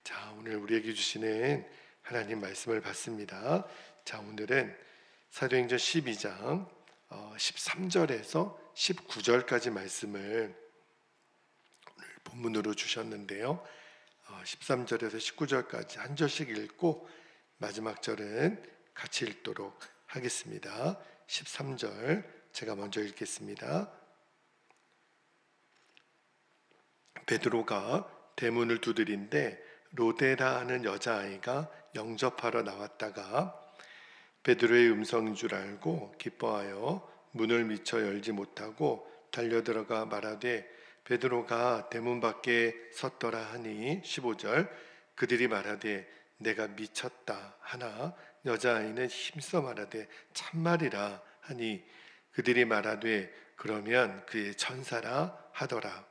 자, 오늘 우리에게 주시는 하나님 말씀을 받습니다. 자, 오늘은 사도행전 12장 13절에서 19절까지 말씀을 오늘 본문으로 주셨는데요. 13절에서 19절까지 한 절씩 읽고 마지막 절은 같이 읽도록 하겠습니다. 13절 제가 먼저 읽겠습니다. 베드로가 대문을 두드린데 로데라 하는 여자아이가 영접하러 나왔다가 베드로의 음성인 줄 알고 기뻐하여 문을 미처 열지 못하고 달려들어가 말하되 베드로가 대문 밖에 섰더라 하니 15절 그들이 말하되 내가 미쳤다 하나 여자아이는 힘써 말하되 참말이라 하니 그들이 말하되 그러면 그의 천사라 하더라.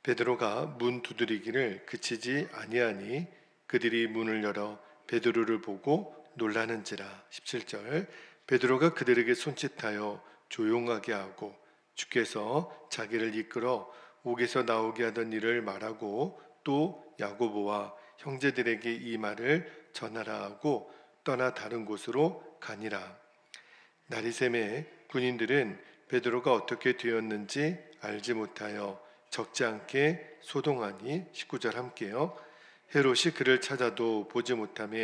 베드로가 문 두드리기를 그치지 아니하니 그들이 문을 열어 베드로를 보고 놀라는지라. 17절 베드로가 그들에게 손짓하여 조용하게 하고 주께서 자기를 이끌어 옥에서 나오게 하던 일을 말하고 또 야고보와 형제들에게 이 말을 전하라 하고 떠나 다른 곳으로 가니라. 날이 새매 군인들은 베드로가 어떻게 되었는지 알지 못하여 적지 않게 소동하니 19절 함께요. 헤롯이 그를 찾아도 보지 못하며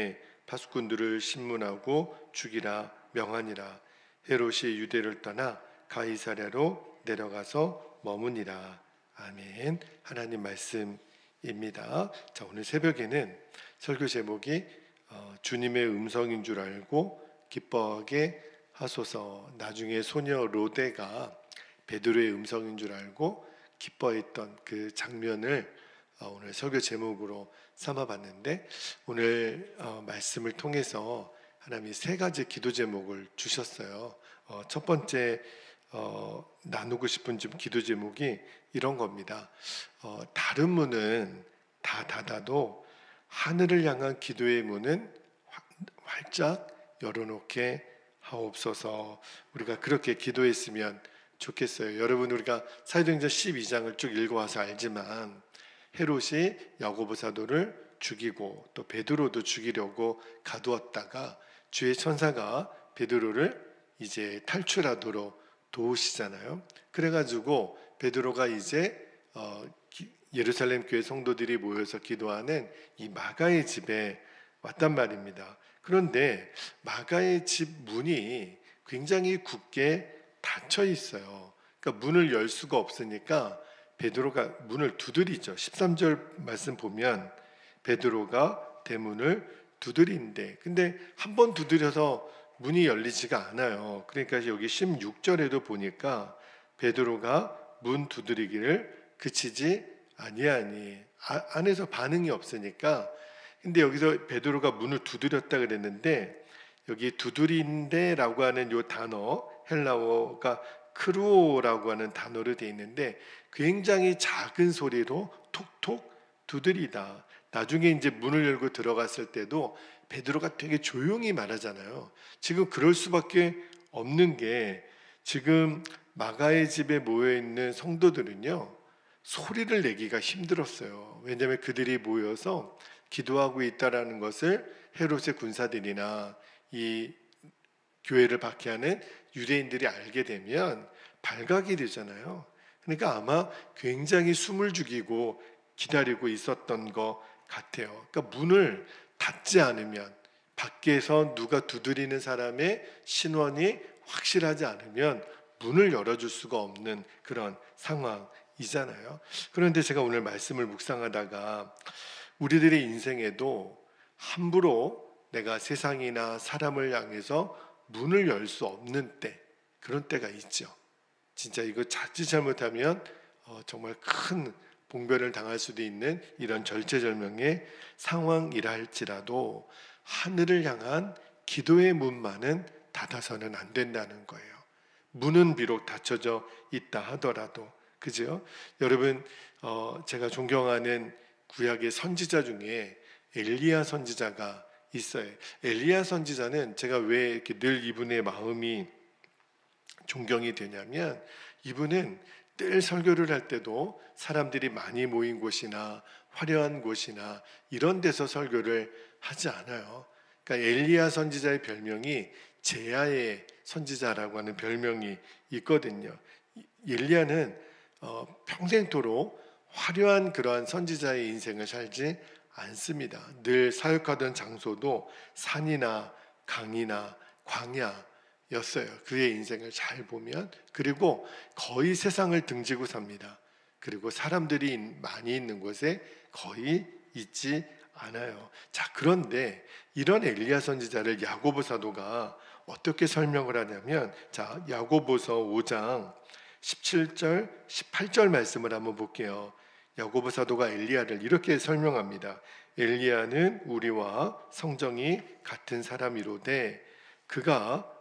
파수꾼들을 신문하고 죽이라 명하니라. 헤롯이 유대를 떠나 가이사랴로 내려가서 머무니라. 아멘. 하나님 말씀입니다. 자, 오늘 새벽에는 설교 제목이 주님의 음성인 줄 알고 기뻐하게 하소서. 나중에 소녀 로데가 베드로의 음성인 줄 알고 기뻐했던 그 장면을 오늘 설교 제목으로 삼아봤는데 오늘 말씀을 통해서 하나님이 세 가지 기도 제목을 주셨어요. 첫 번째 나누고 싶은 기도 제목이 이런 겁니다. 다른 문은 다 닫아도 하늘을 향한 기도의 문은 활짝 열어놓게 하옵소서. 우리가 그렇게 기도했으면 좋겠어요. 여러분, 우리가 사도행전 12장을 쭉 읽어와서 알지만 헤롯이 야고보 사도를 죽이고 또 베드로도 죽이려고 가두었다가 주의 천사가 베드로를 이제 탈출하도록 도우시잖아요. 그래가지고 베드로가 이제 예루살렘 교회 성도들이 모여서 기도하는 이 마가의 집에 왔단 말입니다. 그런데 마가의 집 문이 굉장히 굳게 닫혀 있어요. 그러니까 문을 열 수가 없으니까 베드로가 문을 두드리죠. 13절 말씀 보면 베드로가 대문을 두드린대. 근데 한 번 두드려서 문이 열리지가 않아요. 그러니까 여기 16절에도 보니까 베드로가 문 두드리기를 그치지 아니하니 안에서 반응이 없으니까. 근데 여기서 베드로가 문을 두드렸다 그랬는데 여기 두드린데라고 하는 요 단어 헬라어가 크루오라고 하는 단어로 되어 있는데 굉장히 작은 소리로 톡톡 두드리다. 나중에 이제 문을 열고 들어갔을 때도 베드로가 되게 조용히 말하잖아요. 지금 그럴 수밖에 없는 게 지금 마가의 집에 모여 있는 성도들은요 소리를 내기가 힘들었어요. 왜냐하면 그들이 모여서 기도하고 있다라는 것을 헤롯의 군사들이나 이 교회를 박해하는 유대인들이 알게 되면 발각이 되잖아요. 그러니까 아마 굉장히 숨을 죽이고 기다리고 있었던 것 같아요. 그러니까 문을 닫지 않으면, 밖에서 누가 두드리는 사람의 신원이 확실하지 않으면 문을 열어줄 수가 없는 그런 상황이잖아요. 그런데 제가 오늘 말씀을 묵상하다가 우리들의 인생에도 함부로 내가 세상이나 사람을 향해서 문을 열 수 없는 때, 그런 때가 있죠. 진짜 이거 자칫 잘못하면 정말 큰 봉변을 당할 수도 있는 이런 절체절명의 상황이라 할지라도 하늘을 향한 기도의 문만은 닫아서는 안 된다는 거예요. 문은 비록 닫혀져 있다 하더라도, 그죠? 여러분, 제가 존경하는 구약의 선지자 중에 엘리야 선지자가 있어요. 엘리야 선지자는 제가 왜 이렇게 늘 이분의 마음이 존경이 되냐면 이분은 늘 설교를 할 때도 사람들이 많이 모인 곳이나 화려한 곳이나 이런 데서 설교를 하지 않아요. 그러니까 엘리야 선지자의 별명이 제야의 선지자라고 하는 별명이 있거든요. 엘리야는 평생토록 화려한 그러한 선지자의 인생을 살지 않습니다. 늘 사역하던 장소도 산이나 강이나 광야였어요. 그의 인생을 잘 보면. 그리고 거의 세상을 등지고 삽니다. 그리고 사람들이 많이 있는 곳에 거의 있지 않아요. 자, 그런데 이런 엘리야 선지자를 야고보 사도가 어떻게 설명을 하냐면, 자, 야고보서 5장 17절, 18절 말씀을 한번 볼게요. 야고보 사도가 엘리야를 이렇게 설명합니다. 엘리야는 우리와 성정이 같은 사람이로되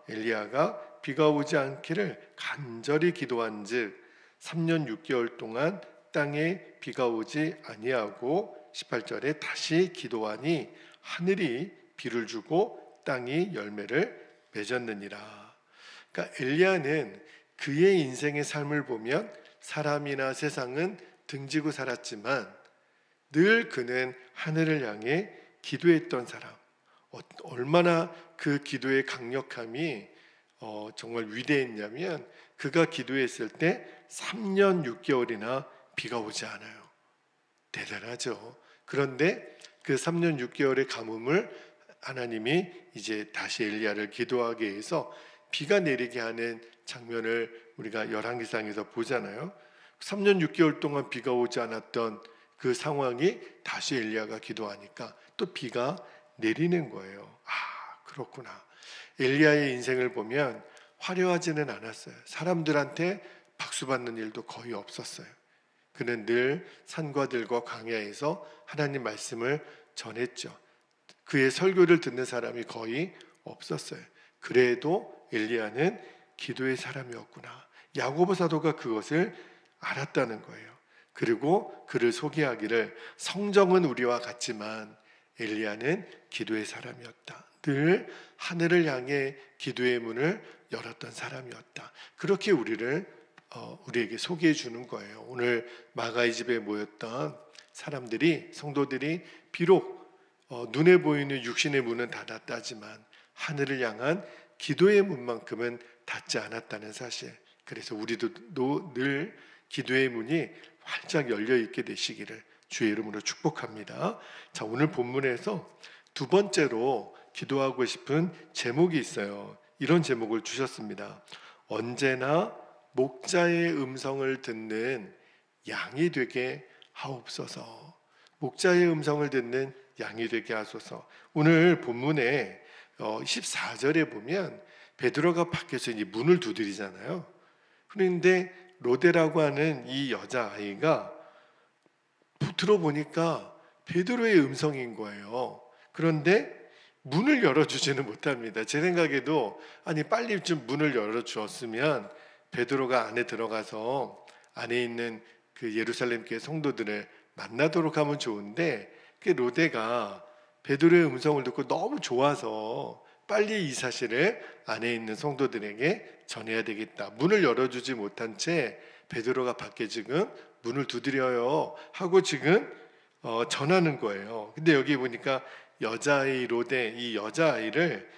엘리야가 비가 오지 않기를 간절히 기도한즉 3년 6개월 동안 땅에 비가 오지 아니하고 18절에 다시 기도하니 하늘이 비를 주고 땅이 열매를 맺었느니라. 그러니까 엘리야는 그의 인생의 삶을 보면 사람이나 세상은 등지고 살았지만 늘 그는 하늘을 향해 기도했던 사람. 얼마나 그 기도의 강력함이 정말 위대했냐면 그가 기도했을 때 3년 6개월이나 비가 오지 않아요. 대단하죠. 그런데 그 3년 6개월의 가뭄을 하나님이 이제 다시 엘리야를 기도하게 해서 비가 내리게 하는 장면을 우리가 열왕기상에서 보잖아요. 3년 6개월 동안 비가 오지 않았던 그 상황이 다시 엘리야가 기도하니까 또 비가 내리는 거예요. 아, 그렇구나. 엘리야의 인생을 보면 화려하지는 않았어요. 사람들한테 박수 받는 일도 거의 없었어요. 그는 늘 산과 들과 광야에서 하나님 말씀을 전했죠. 그의 설교를 듣는 사람이 거의 없었어요. 그래도 엘리야는 기도의 사람이었구나. 야고보 사도가 그것을 알았다는 거예요. 그리고 그를 소개하기를 성정은 우리와 같지만 엘리야는 기도의 사람이었다. 늘 하늘을 향해 기도의 문을 열었던 사람이었다. 그렇게 우리에게 소개해 주는 거예요. 오늘 마가의 집에 모였던 사람들이, 성도들이 비록 눈에 보이는 육신의 문은 닫았다지만 하늘을 향한 기도의 문만큼은 닫지 않았다는 사실. 그래서 우리도 늘 기도의 문이 활짝 열려 있게 되시기를 주의 이름으로 축복합니다. 자, 오늘 본문에서 두 번째로 기도하고 싶은 제목이 있어요. 이런 제목을 주셨습니다. 언제나 목자의 음성을 듣는 양이 되게 하옵소서. 목자의 음성을 듣는 양이 되게 하소서. 오늘 본문에 14절에 보면 베드로가 밖에서 이제 문을 두드리잖아요. 그런데 로데라고 하는 이 여자아이가 들어보니까 베드로의 음성인 거예요. 그런데 문을 열어주지는 못합니다. 제 생각에도 아니 빨리 좀 문을 열어주었으면 베드로가 안에 들어가서 안에 있는 그 예루살렘 교회 성도들을 만나도록 하면 좋은데 그 로데가 베드로의 음성을 듣고 너무 좋아서 빨리 이 사실을 안에 있는 성도들에게 전해야 되겠다. 문을 열어주지 못한 채 베드로가 밖에 지금 문을 두드려요 하고 지금 전하는 거예요. 근데 여기 보니까 여자아이 로데, 이 여자아이를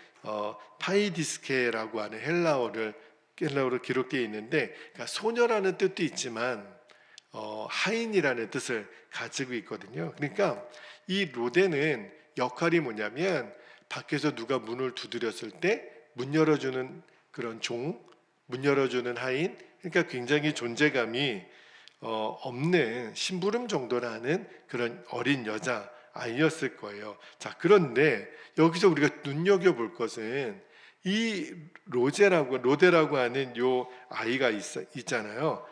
파이디스케라고 하는 헬라어로 기록되어 있는데, 그러니까 소녀라는 뜻도 있지만 하인이라는 뜻을 가지고 있거든요. 그러니까 이 로데는 역할이 뭐냐면 밖에서 누가 문을 두드렸을 때 문 열어주는 그런 문 열어주는 하인, 그러니까 굉장히 존재감이 없는 심부름 정도나 하는 그런 어린 여자 아이였을 거예요. 자, 그런데 여기서 우리가 눈여겨볼 것은 이 로데라고 하는 요 아이가 있잖아요.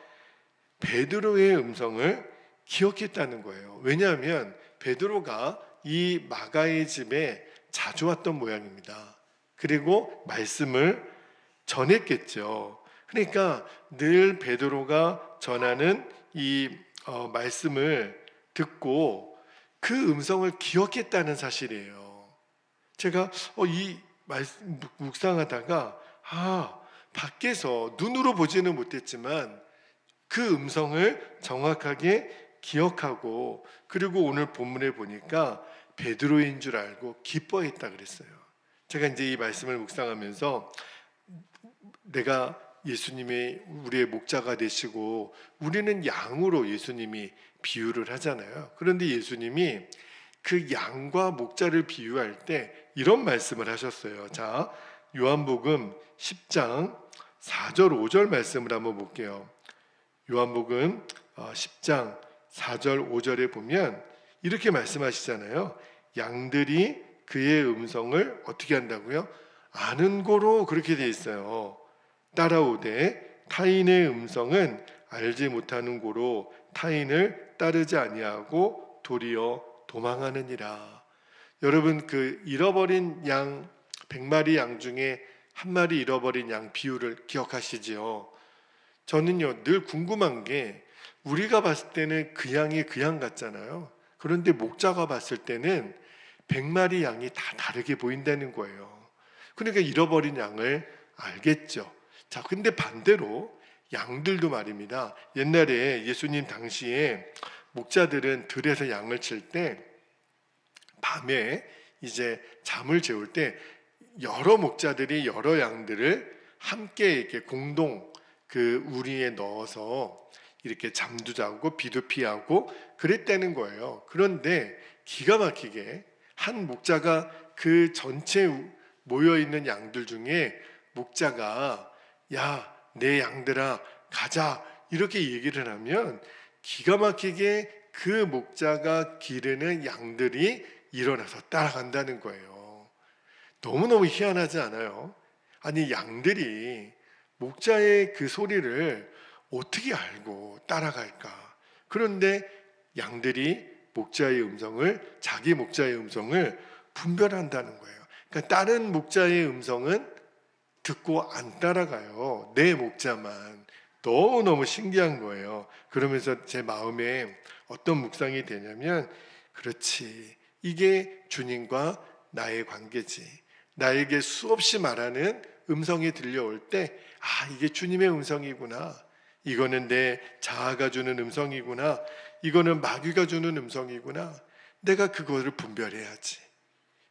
베드로의 음성을 기억했다는 거예요. 왜냐하면 베드로가 이 마가의 집에 자주 왔던 모양입니다. 그리고 말씀을 전했겠죠. 그러니까 늘 베드로가 전하는 이 말씀을 듣고 그 음성을 기억했다는 사실이에요. 제가 이 말씀 묵상하다가 밖에서 눈으로 보지는 못했지만 그 음성을 정확하게 기억하고, 그리고 오늘 본문에 보니까 베드로인 줄 알고 기뻐했다 그랬어요. 제가 이제 이 말씀을 묵상하면서 내가 예수님이 우리의 목자가 되시고 우리는 양으로 예수님이 비유를 하잖아요. 그런데 예수님이 그 양과 목자를 비유할 때 이런 말씀을 하셨어요. 자, 요한복음 10장 4절 5절 말씀을 한번 볼게요. 요한복음 10장 4절 5절에 보면 이렇게 말씀하시잖아요. 양들이 그의 음성을 어떻게 한다고요? 아는 고로, 그렇게 돼 있어요. 따라오되 타인의 음성은 알지 못하는 고로 타인을 따르지 아니하고 도리어 도망하느니라. 여러분, 그 잃어버린 양 100마리 양 중에 한 마리 잃어버린 양 비유를 기억하시지요? 저는요 늘 궁금한 게, 우리가 봤을 때는 그 양이 그 양 같잖아요. 그런데 목자가 봤을 때는 100마리 양이 다 다르게 보인다는 거예요. 그러니까 잃어버린 양을 알겠죠. 자, 근데 반대로 양들도 말입니다. 옛날에 예수님 당시에 목자들은 들에서 양을 칠 때 밤에 이제 잠을 재울 때 여러 목자들이 여러 양들을 함께 이렇게 공동 그 우리에 넣어서 이렇게 잠도 자고 비도 피하고 그랬다는 거예요. 그런데 기가 막히게 한 목자가 그 전체 모여 있는 양들 중에 목자가 야, 내 양들아 가자, 이렇게 얘기를 하면 기가 막히게 그 목자가 기르는 양들이 일어나서 따라간다는 거예요. 너무너무 희한하지 않아요? 아니, 양들이 목자의 그 소리를 어떻게 알고 따라갈까? 그런데 양들이 목자의 음성을, 자기 목자의 음성을 분별한다는 거예요. 그러니까 다른 목자의 음성은 듣고 안 따라가요. 내 목자만. 너무너무 신기한 거예요. 그러면서 제 마음에 어떤 묵상이 되냐면, 그렇지, 이게 주님과 나의 관계지. 나에게 수없이 말하는 음성이 들려올 때, 아, 이게 주님의 음성이구나. 이거는 내 자아가 주는 음성이구나. 이거는 마귀가 주는 음성이구나. 내가 그거를 분별해야지.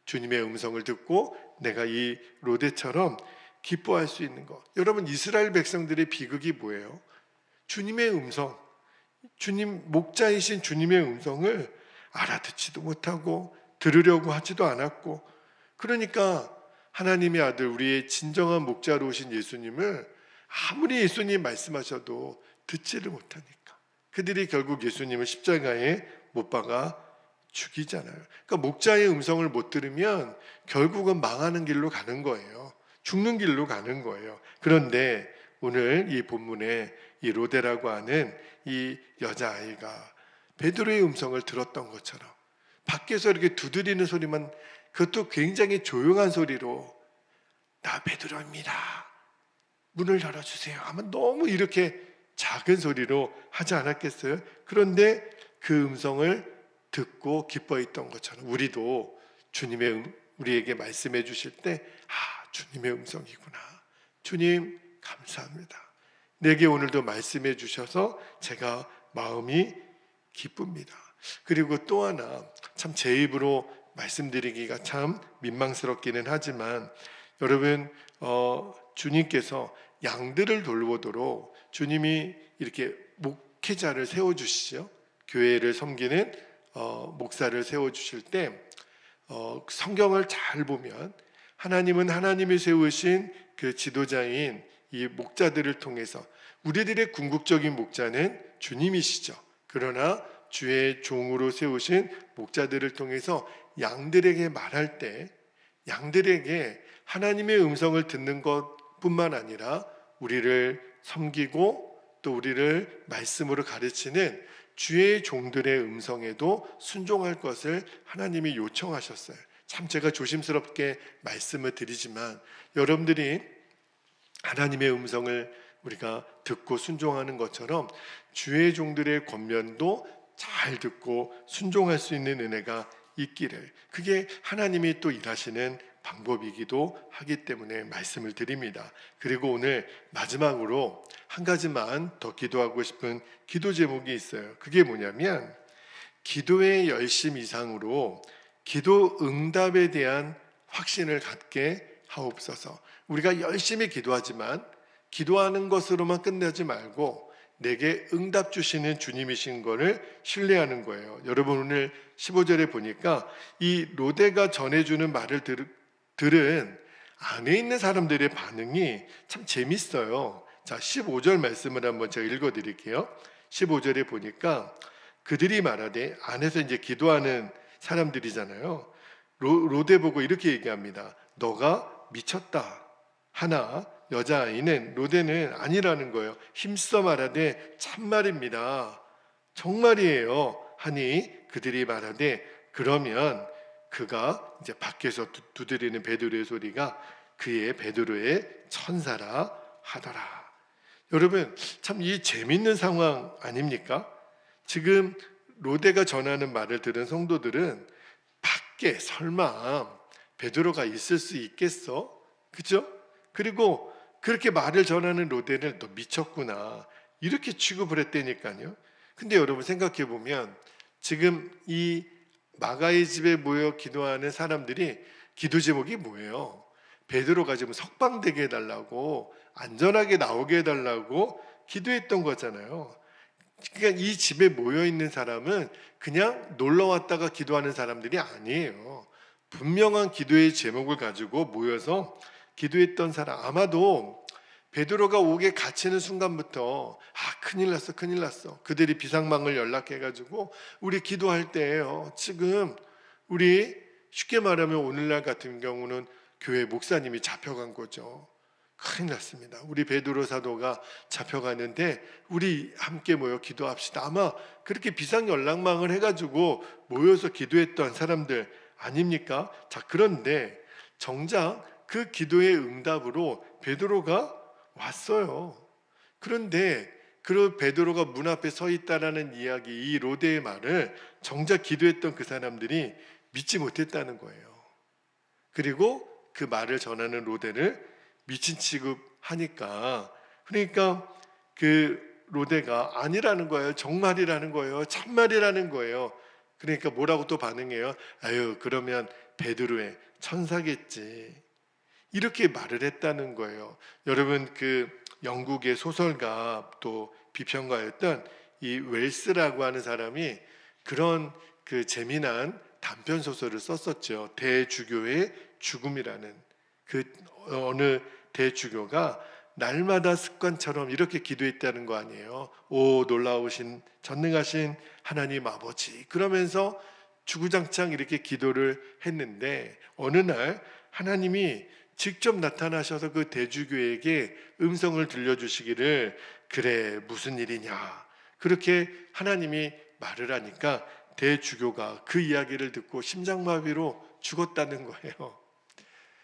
주님의 음성을 듣고 내가 이 로데처럼 기뻐할 수 있는 것. 여러분, 이스라엘 백성들의 비극이 뭐예요? 주님의 음성, 주님, 목자이신 주님의 음성을 알아듣지도 못하고 들으려고 하지도 않았고, 그러니까 하나님의 아들, 우리의 진정한 목자로 오신 예수님을 아무리 예수님 말씀하셔도 듣지를 못하니까 그들이 결국 예수님을 십자가에 못 박아 죽이잖아요. 그러니까 목자의 음성을 못 들으면 결국은 망하는 길로 가는 거예요. 죽는 길로 가는 거예요. 그런데 오늘 이 본문에 이 로데라고 하는 이 여자아이가 베드로의 음성을 들었던 것처럼 밖에서 이렇게 두드리는 소리만, 그것도 굉장히 조용한 소리로 나 베드로입니다, 문을 열어주세요 하면 너무 이렇게 작은 소리로 하지 않았겠어요? 그런데 그 음성을 듣고 기뻐했던 것처럼 우리도 주님의 우리에게 말씀해 주실 때, 아, 주님의 음성이구나. 주님 감사합니다. 내게 오늘도 말씀해 주셔서 제가 마음이 기쁩니다. 그리고 또 하나, 참 제 입으로 말씀드리기가 참 민망스럽기는 하지만, 여러분, 주님께서 양들을 돌보도록 주님이 이렇게 목회자를 세워주시죠. 교회를 섬기는 목사를 세워주실 때 성경을 잘 보면 하나님은 하나님이 세우신 그 지도자인 이 목자들을 통해서, 우리들의 궁극적인 목자는 주님이시죠. 그러나 주의 종으로 세우신 목자들을 통해서 양들에게 말할 때 양들에게 하나님의 음성을 듣는 것뿐만 아니라 우리를 섬기고 또 우리를 말씀으로 가르치는 주의 종들의 음성에도 순종할 것을 하나님이 요청하셨어요. 참 제가 조심스럽게 말씀을 드리지만 여러분들이 하나님의 음성을 우리가 듣고 순종하는 것처럼 주의 종들의 권면도 잘 듣고 순종할 수 있는 은혜가 있기를, 그게 하나님이 또 일하시는 방법이기도 하기 때문에 말씀을 드립니다. 그리고 오늘 마지막으로 한 가지만 더 기도하고 싶은 기도 제목이 있어요. 그게 뭐냐면 기도의 열심 이상으로 기도 응답에 대한 확신을 갖게 하옵소서. 우리가 열심히 기도하지만 기도하는 것으로만 끝내지 말고 내게 응답 주시는 주님이신 것을 신뢰하는 거예요. 여러분 오늘 15절에 보니까 이 로데가 전해주는 말을 들은 안에 있는 사람들의 반응이 참 재밌어요. 자, 15절 말씀을 한번 제가 읽어드릴게요. 15절에 보니까 그들이 말하되, 안에서 이제 기도하는 사람들이잖아요. 로데 보고 이렇게 얘기합니다. 너가 미쳤다. 하나 여자아이는 로데는 아니라는 거예요. 힘써 말하되 참말입니다. 정말이에요. 하니 그들이 말하되, 그러면 그가 이제 밖에서 두드리는 베드로의 소리가 그의 베드로의 천사라 하더라. 여러분 참 이 재밌는 상황 아닙니까? 지금 로데가 전하는 말을 들은 성도들은 밖에 설마 베드로가 있을 수 있겠어? 그죠? 그리고 그렇게 말을 전하는 로데를 너 미쳤구나 이렇게 취급을 했다니까요. 근데 여러분 생각해 보면 지금 이 마가의 집에 모여 기도하는 사람들이 기도 제목이 뭐예요? 베드로가 지금 석방되게 해달라고, 안전하게 나오게 해달라고 기도했던 거잖아요. 그러니까 이 집에 모여 있는 사람은 그냥 놀러 왔다가 기도하는 사람들이 아니에요. 분명한 기도의 제목을 가지고 모여서 기도했던 사람. 아마도 베드로가 옥에 갇히는 순간부터 큰일 났어 큰일 났어, 그들이 비상망을 연락해가지고 우리 기도할 때예요. 지금 우리 쉽게 말하면 오늘날 같은 경우는 교회 목사님이 잡혀간 거죠. 큰일 났습니다. 우리 베드로 사도가 잡혀가는데 우리 함께 모여 기도합시다. 아마 그렇게 비상 연락망을 해가지고 모여서 기도했던 사람들 아닙니까? 자, 그런데 정작 그 기도의 응답으로 베드로가 왔어요. 그런데 그 베드로가 문 앞에 서 있다라는 이야기, 이 로데의 말을 정작 기도했던 그 사람들이 믿지 못했다는 거예요. 그리고 그 말을 전하는 로데를 미친 취급하니까, 그러니까 그 로데가 아니라는 거예요. 정말이라는 거예요. 참말이라는 거예요. 그러니까 뭐라고 또 반응해요? 아유, 그러면 베드로의 천사겠지. 이렇게 말을 했다는 거예요. 여러분 그 영국의 소설가 또 비평가였던 이 웰스라고 하는 사람이 그런 그 재미난 단편 소설을 썼었죠. 대주교의 죽음이라는. 그 어느 대주교가 날마다 습관처럼 이렇게 기도했다는 거 아니에요. 오 놀라우신 전능하신 하나님 아버지, 그러면서 주구장창 이렇게 기도를 했는데 어느 날 하나님이 직접 나타나셔서 그 대주교에게 음성을 들려주시기를, 그래 무슨 일이냐, 그렇게 하나님이 말을 하니까 대주교가 그 이야기를 듣고 심장마비로 죽었다는 거예요.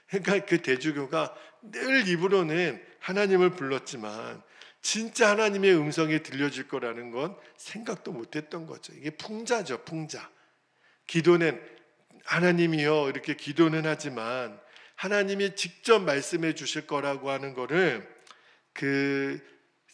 그러니까 그 대주교가 늘 입으로는 하나님을 불렀지만 진짜 하나님의 음성이 들려질 거라는 건 생각도 못했던 거죠. 이게 풍자죠, 풍자. 기도는 하나님이여 이렇게 기도는 하지만 하나님이 직접 말씀해 주실 거라고 하는 거를 그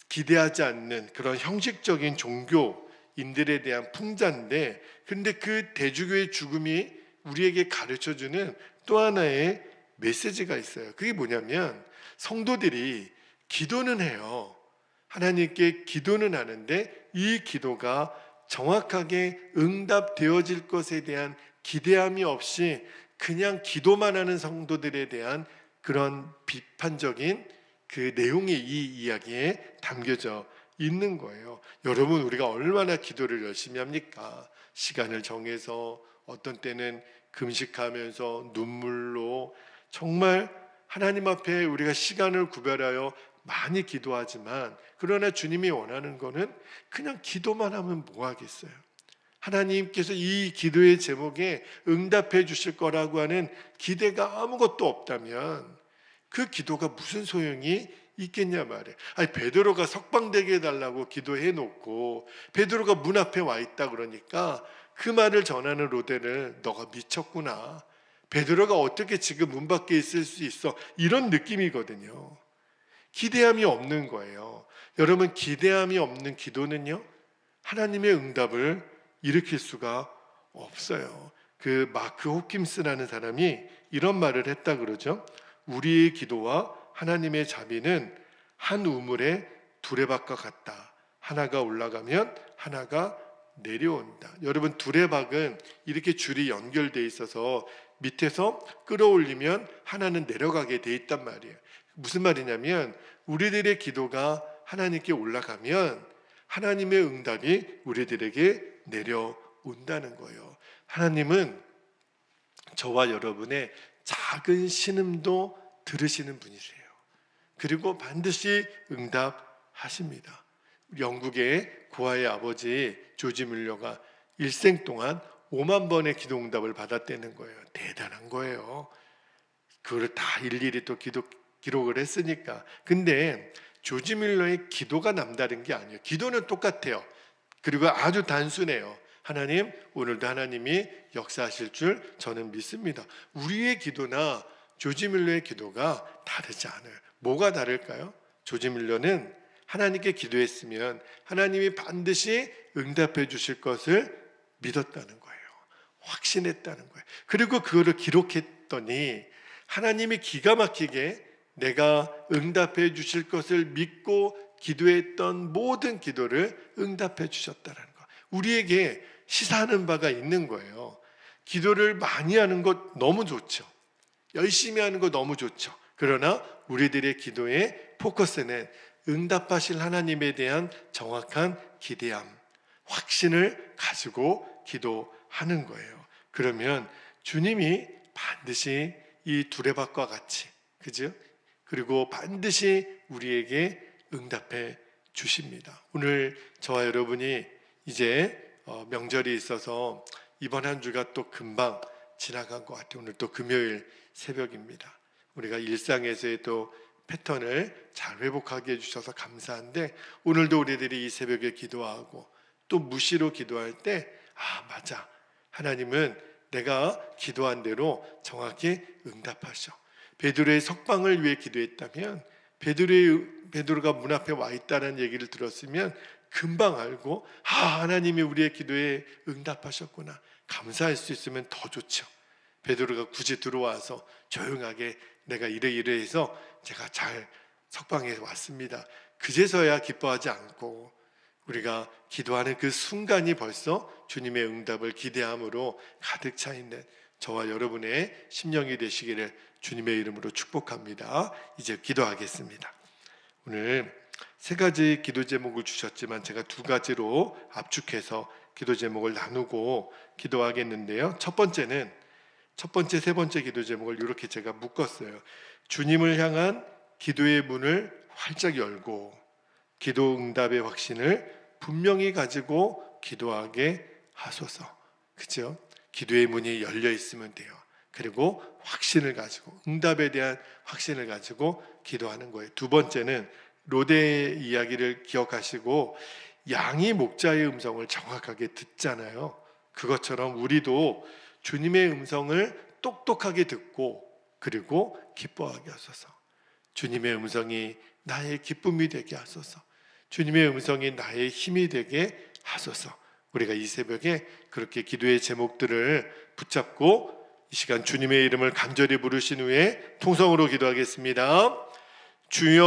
기대하지 않는 그런 형식적인 종교인들에 대한 풍자인데, 그런데 그 대주교의 죽음이 우리에게 가르쳐주는 또 하나의 메시지가 있어요. 그게 뭐냐면 성도들이 기도는 해요. 하나님께 기도는 하는데 이 기도가 정확하게 응답되어질 것에 대한 기대함이 없이 그냥 기도만 하는 성도들에 대한 그런 비판적인 그 내용이 이 이야기에 담겨져 있는 거예요. 여러분 우리가 얼마나 기도를 열심히 합니까? 시간을 정해서 어떤 때는 금식하면서 눈물로 정말 하나님 앞에 우리가 시간을 구별하여 많이 기도하지만, 그러나 주님이 원하는 거는 그냥 기도만 하면 뭐 하겠어요? 하나님께서 이 기도의 제목에 응답해 주실 거라고 하는 기대가 아무것도 없다면 그 기도가 무슨 소용이 있겠냐 말이에요. 아니 베드로가 석방되게 해달라고 기도해 놓고 베드로가 문 앞에 와 있다 그러니까 그 말을 전하는 로데를 너가 미쳤구나, 베드로가 어떻게 지금 문 밖에 있을 수 있어? 이런 느낌이거든요. 기대함이 없는 거예요. 여러분, 기대함이 없는 기도는요, 하나님의 응답을 일으킬 수가 없어요. 그 마크 호킴스라는 사람이 이런 말을 했다 그러죠. 우리의 기도와 하나님의 자비는 한 우물의 두레박과 같다. 하나가 올라가면 하나가 내려온다. 여러분, 두레박은 이렇게 줄이 연결되어 있어서 밑에서 끌어올리면 하나는 내려가게 돼 있단 말이에요. 무슨 말이냐면 우리들의 기도가 하나님께 올라가면 하나님의 응답이 우리들에게 내려온다는 거예요. 하나님은 저와 여러분의 작은 신음도 들으시는 분이세요. 그리고 반드시 응답하십니다. 영국의 고아의 아버지 조지 뮬러가 일생 동안 5만 번의 기도 응답을 받았다는 거예요. 대단한 거예요. 그걸 다 일일이 또 기록을 했으니까. 근데 조지 뮬러의 기도가 남다른 게 아니에요. 기도는 똑같아요. 그리고 아주 단순해요. 하나님, 오늘도 하나님이 역사하실 줄 저는 믿습니다. 우리의 기도나 조지 뮬러의 기도가 다르지 않아요. 뭐가 다를까요? 조지 뮬러는 하나님께 기도했으면 하나님이 반드시 응답해 주실 것을 믿었다는 거예요. 확신했다는 거예요. 그리고 그거를 기록했더니 하나님이 기가 막히게 내가 응답해 주실 것을 믿고 기도했던 모든 기도를 응답해 주셨다는 거. 우리에게 시사하는 바가 있는 거예요. 기도를 많이 하는 것 너무 좋죠. 열심히 하는 거 너무 좋죠. 그러나 우리들의 기도의 포커스는 응답하실 하나님에 대한 정확한 기대함, 확신을 가지고 기도하는 거예요. 그러면 주님이 반드시 이 두레박과 같이, 그죠? 그리고 반드시 우리에게 응답해 주십니다. 오늘 저와 여러분이 이제 명절이 있어서 이번 한 주가 또 금방 지나간 것 같아요. 오늘 또 금요일 새벽입니다. 우리가 일상에서의 또 패턴을 잘 회복하게 해주셔서 감사한데, 오늘도 우리들이 이 새벽에 기도하고 또 무시로 기도할 때 맞아, 하나님은 내가 기도한 대로 정확히 응답하셔. 베드로의 석방을 위해 기도했다면 베드로가 문 앞에 와 있다는 얘기를 들었으면 금방 알고 하나님이 우리의 기도에 응답하셨구나, 감사할 수 있으면 더 좋죠. 베드로가 굳이 들어와서 조용하게 내가 이래해서 제가 잘 석방해 왔습니다, 그제서야 기뻐하지 않고 우리가 기도하는 그 순간이 벌써 주님의 응답을 기대함으로 가득 차 있는 저와 여러분의 심령이 되시기를 주님의 이름으로 축복합니다. 이제 기도하겠습니다. 오늘 세 가지 기도 제목을 주셨지만 제가 두 가지로 압축해서 기도 제목을 나누고 기도하겠는데요. 첫 번째, 세 번째 기도 제목을 이렇게 제가 묶었어요. 주님을 향한 기도의 문을 활짝 열고 기도 응답의 확신을 분명히 가지고 기도하게 하소서. 그죠? 기도의 문이 열려 있으면 돼요. 그리고 확신을 가지고, 응답에 대한 확신을 가지고 기도하는 거예요. 두 번째는 로데의 이야기를 기억하시고 양이 목자의 음성을 정확하게 듣잖아요. 그것처럼 우리도 주님의 음성을 똑똑하게 듣고 그리고 기뻐하게 하소서. 주님의 음성이 나의 기쁨이 되게 하소서. 주님의 음성이 나의 힘이 되게 하소서. 우리가 이 새벽에 그렇게 기도의 제목들을 붙잡고 이 시간 주님의 이름을 간절히 부르신 후에 통성으로 기도하겠습니다. 주여